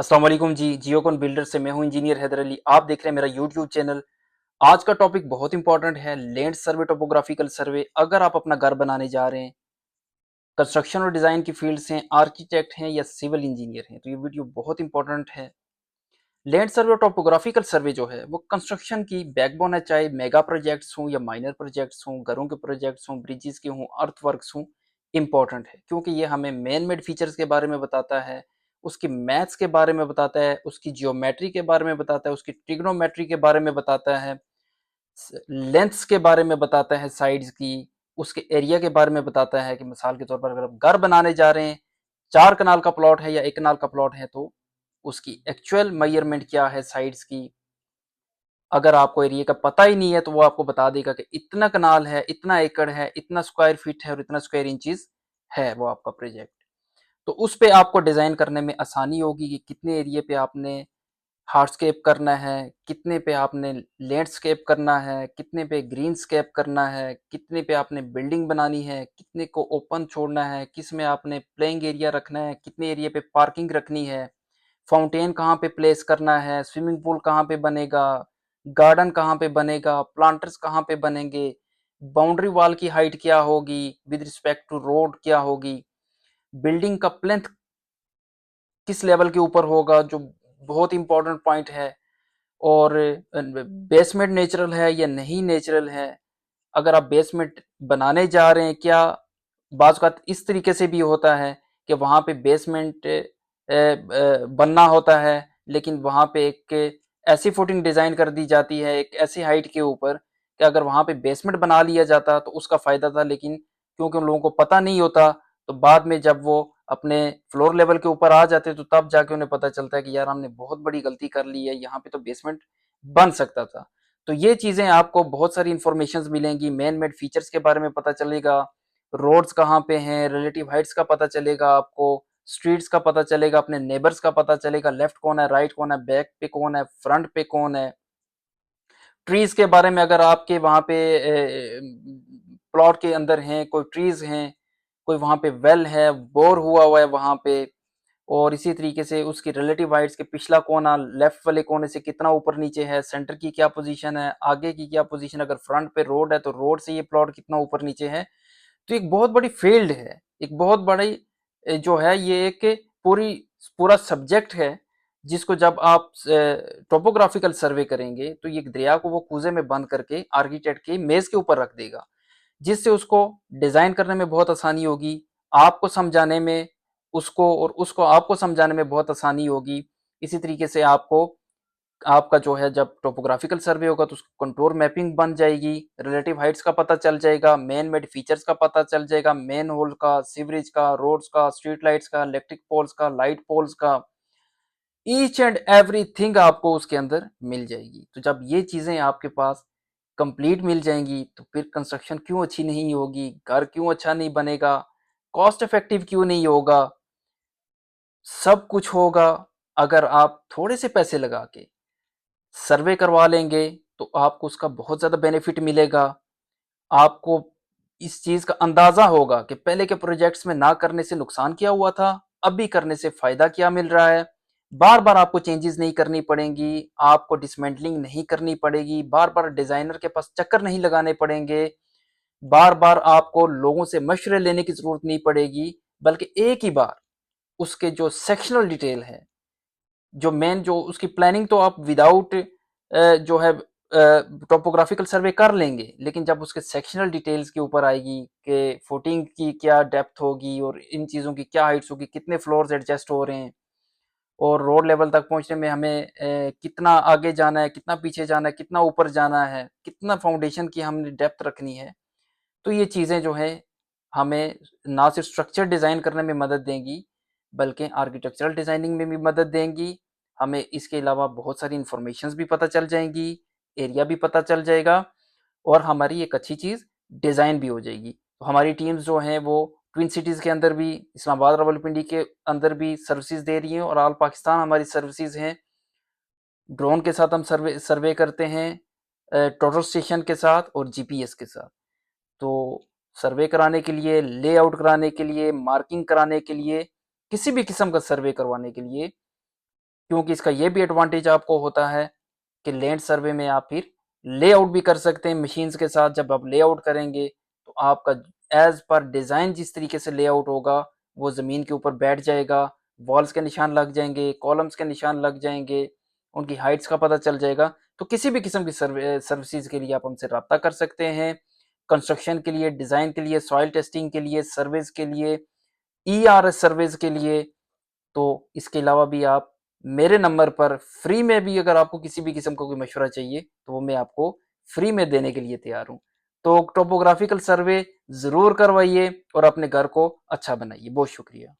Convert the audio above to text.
अस्सलाम वालेकुम जी। जियोकॉन बिल्डर से मैं हूं इंजीनियर हैदर अली। आप देख रहे हैं मेरा यूट्यूब चैनल। आज का टॉपिक बहुत इंपॉर्टेंट है, लैंड सर्वे, टोपोग्राफिकल सर्वे। अगर आप अपना घर बनाने जा रहे हैं, कंस्ट्रक्शन और डिजाइन की फील्ड से, आर्किटेक्ट हैं या सिविल इंजीनियर हैं, तो ये वीडियो बहुत इंपॉर्टेंट है। लैंड सर्वे और टोपोग्राफिकल सर्वे जो है वो कंस्ट्रक्शन की बैकबोन है, चाहे मेगा प्रोजेक्ट्स हों या माइनर प्रोजेक्ट्स हों, घरों के प्रोजेक्ट्स हों, ब्रिजेस के हों, अर्थवर्क्स हों। इंपॉर्टेंट है क्योंकि ये हमें मैन मेड फीचर्स के बारे में बताता है, उसकी मैथ्स के बारे में बताता है, उसकी जियोमेट्री के बारे में बताता है, उसकी ट्रिग्नोमेट्री के बारे में बताता है, लेंथ्स के बारे में बताता है, साइड्स की, उसके एरिया के बारे में बताता है कि मिसाल के तौर पर अगर आप घर बनाने जा रहे हैं, 4 कनाल का प्लॉट है या 1 कनाल का प्लॉट है, तो उसकी एक्चुअल मेजरमेंट क्या है साइड्स की। अगर आपको एरिया का पता ही नहीं है तो वो आपको बता देगा कि इतना कनाल है, इतना एकड़ है, इतना स्क्वायर फीट है और इतना स्क्वायर इंचज है वो आपका प्रोजेक्ट। तो उस पे आपको डिजाइन करने में आसानी होगी कि कितने एरिया पे आपने हार्डस्केप करना है, कितने पे आपने लैंडस्केप करना है, कितने पे ग्रीनस्केप करना है, कितने पे आपने बिल्डिंग बनानी है, कितने को ओपन छोड़ना है, किस में आपने प्लेइंग एरिया रखना है, कितने एरिया पे पार्किंग रखनी है, फाउंटेन कहाँ पे प्लेस करना है, स्विमिंग पूल कहाँ पे बनेगा, गार्डन कहाँ पे बनेगा, प्लांटर्स कहाँ पे बनेंगे, बाउंड्री वॉल की हाइट क्या होगी, विद रिस्पेक्ट टू रोड क्या होगी, बिल्डिंग का प्लेंथ किस लेवल के ऊपर होगा, जो बहुत इंपॉर्टेंट पॉइंट है। और बेसमेंट नेचुरल है या नहीं नेचुरल है, अगर आप बेसमेंट बनाने जा रहे हैं क्या, बाज़ औक़ात इस तरीके से भी होता है कि वहाँ पे बेसमेंट बनना होता है, लेकिन वहाँ पे एक ऐसी फुटिंग डिज़ाइन कर दी जाती है, एक ऐसी हाइट के ऊपर कि अगर वहाँ पे बेसमेंट बना लिया जाता तो उसका फ़ायदा था, लेकिन क्योंकि उन लोगों को पता नहीं होता, तो बाद में जब वो अपने फ्लोर लेवल के ऊपर आ जाते तो तब जाके उन्हें पता चलता है कि यार हमने बहुत बड़ी गलती कर ली है, यहाँ पे तो बेसमेंट बन सकता था। तो ये चीज़ें आपको बहुत सारी इंफॉर्मेशंस मिलेंगी, मैन मेड फीचर्स के बारे में पता चलेगा, रोड्स कहाँ पे हैं, रिलेटिव हाइट्स का पता चलेगा आपको, स्ट्रीट्स का पता चलेगा, अपने नेबर्स का पता चलेगा, लेफ्ट कौन है, राइट कौन है, बैक पे कौन है, फ्रंट पे कौन है। ट्रीज के बारे में, अगर आपके वहाँ पे प्लॉट के अंदर हैं कोई ट्रीज हैं, कोई वहाँ पे वेल है, बोर हुआ हुआ है वहाँ पे, और इसी तरीके से उसकी रिलेटिव हाइट्स के पिछला कोना लेफ्ट वाले कोने से कितना ऊपर नीचे है, सेंटर की क्या पोजीशन है, आगे की क्या पोजीशन, अगर फ्रंट पे रोड है तो रोड से ये प्लॉट कितना ऊपर नीचे है। तो एक बहुत बड़ी फील्ड है, एक बहुत बड़ी जो है ये एक पूरी पूरा सब्जेक्ट है, जिसको जब आप टोपोग्राफिकल सर्वे करेंगे तो ये दरिया को वो कूजे में बंद करके आर्किटेक्ट के मेज के ऊपर रख देगा, जिससे उसको डिजाइन करने में बहुत आसानी होगी, आपको समझाने में उसको, और उसको आपको समझाने में बहुत आसानी होगी। इसी तरीके से आपको, आपका जो है जब टोपोग्राफिकल सर्वे होगा तो उसकी कंटूर मैपिंग बन जाएगी, रिलेटिव हाइट्स का पता चल जाएगा, मेन मेड फीचर्स का पता चल जाएगा, मेन होल का, सीवरेज का, रोड्स का, स्ट्रीट लाइट्स का, इलेक्ट्रिक पोल्स का, लाइट पोल्स का, ईच एंड एवरीथिंग आपको उसके अंदर मिल जाएगी। तो जब ये चीजें आपके पास कंप्लीट मिल जाएंगी तो फिर कंस्ट्रक्शन क्यों अच्छी नहीं होगी, घर क्यों अच्छा नहीं बनेगा, कॉस्ट इफेक्टिव क्यों नहीं होगा। सब कुछ होगा अगर आप थोड़े से पैसे लगा के सर्वे करवा लेंगे, तो आपको उसका बहुत ज़्यादा बेनिफिट मिलेगा। आपको इस चीज़ का अंदाज़ा होगा कि पहले के प्रोजेक्ट्स में ना करने से नुकसान क्या हुआ था, अभी करने से फ़ायदा क्या मिल रहा है। बार-बार आपको चेंजेस नहीं करनी पड़ेंगी, आपको डिसमेंटलिंग नहीं करनी पड़ेगी, बार-बार डिज़ाइनर के पास चक्कर नहीं लगाने पड़ेंगे, बार-बार आपको लोगों से मशवरे लेने की ज़रूरत नहीं पड़ेगी, बल्कि एक ही बार उसके जो सेक्शनल डिटेल है, जो मेन जो उसकी प्लानिंग तो आप विदाउट जो है टोपोग्राफिकल सर्वे कर लेंगे, लेकिन जब उसके सेक्शनल डिटेल्स के ऊपर आएगी कि फुटिंग की क्या डेप्थ होगी और इन चीज़ों की क्या हाइट्स होगी, कितने फ्लोर्स एडजस्ट हो रहे हैं, और रोड लेवल तक पहुंचने में हमें कितना आगे जाना है, कितना पीछे जाना है, कितना ऊपर जाना है, कितना फाउंडेशन की हमने डेप्थ रखनी है। तो ये चीज़ें जो है हमें ना सिर्फ स्ट्रक्चर डिज़ाइन करने में मदद देंगी, बल्कि आर्किटेक्चरल डिज़ाइनिंग में भी मदद देंगी। हमें इसके अलावा बहुत सारी इंफॉर्मेशंस भी पता चल जाएंगी, एरिया भी पता चल जाएगा, और हमारी एक अच्छी चीज़ डिज़ाइन भी हो जाएगी। तो हमारी टीम्स जो हैं वो ट्विन सिटीज़ के अंदर भी, इस्लामाबाद रावलपिंडी के अंदर भी सर्विसेज दे रही हैं, और ऑल पाकिस्तान हमारी सर्विसेज हैं। ड्रोन के साथ हम सर्वे सर्वे करते हैं, टोटल स्टेशन के साथ और जीपीएस के साथ। तो सर्वे कराने के लिए, लेआउट कराने के लिए, मार्किंग कराने के लिए, किसी भी किस्म का सर्वे करवाने के लिए क्योंकि इसका ये भी एडवांटेज आपको होता है कि लैंड सर्वे में आप फिर लेआउट भी कर सकते हैं मशीन्स के साथ। जब आप लेआउट करेंगे तो आपका एज पर डिज़ाइन जिस तरीके से लेआउट होगा वो ज़मीन के ऊपर बैठ जाएगा, वॉल्स के निशान लग जाएंगे, कॉलम्स के निशान लग जाएंगे, उनकी हाइट्स का पता चल जाएगा। तो किसी भी किस्म की सर्विसेज के लिए आप हमसे रब्ता कर सकते हैं, कंस्ट्रक्शन के लिए, डिज़ाइन के लिए, सॉइल टेस्टिंग के लिए, सर्विस के लिए, ERS सर्विस के लिए। तो इसके अलावा भी आप मेरे नंबर पर फ्री में भी, अगर आपको किसी भी किस्म का कोई मशवरा चाहिए तो वो मैं आपको फ्री में देने के लिए तैयार हूँ। तो टोपोग्राफिकल सर्वे ज़रूर करवाइए और अपने घर को अच्छा बनाइए। बहुत शुक्रिया।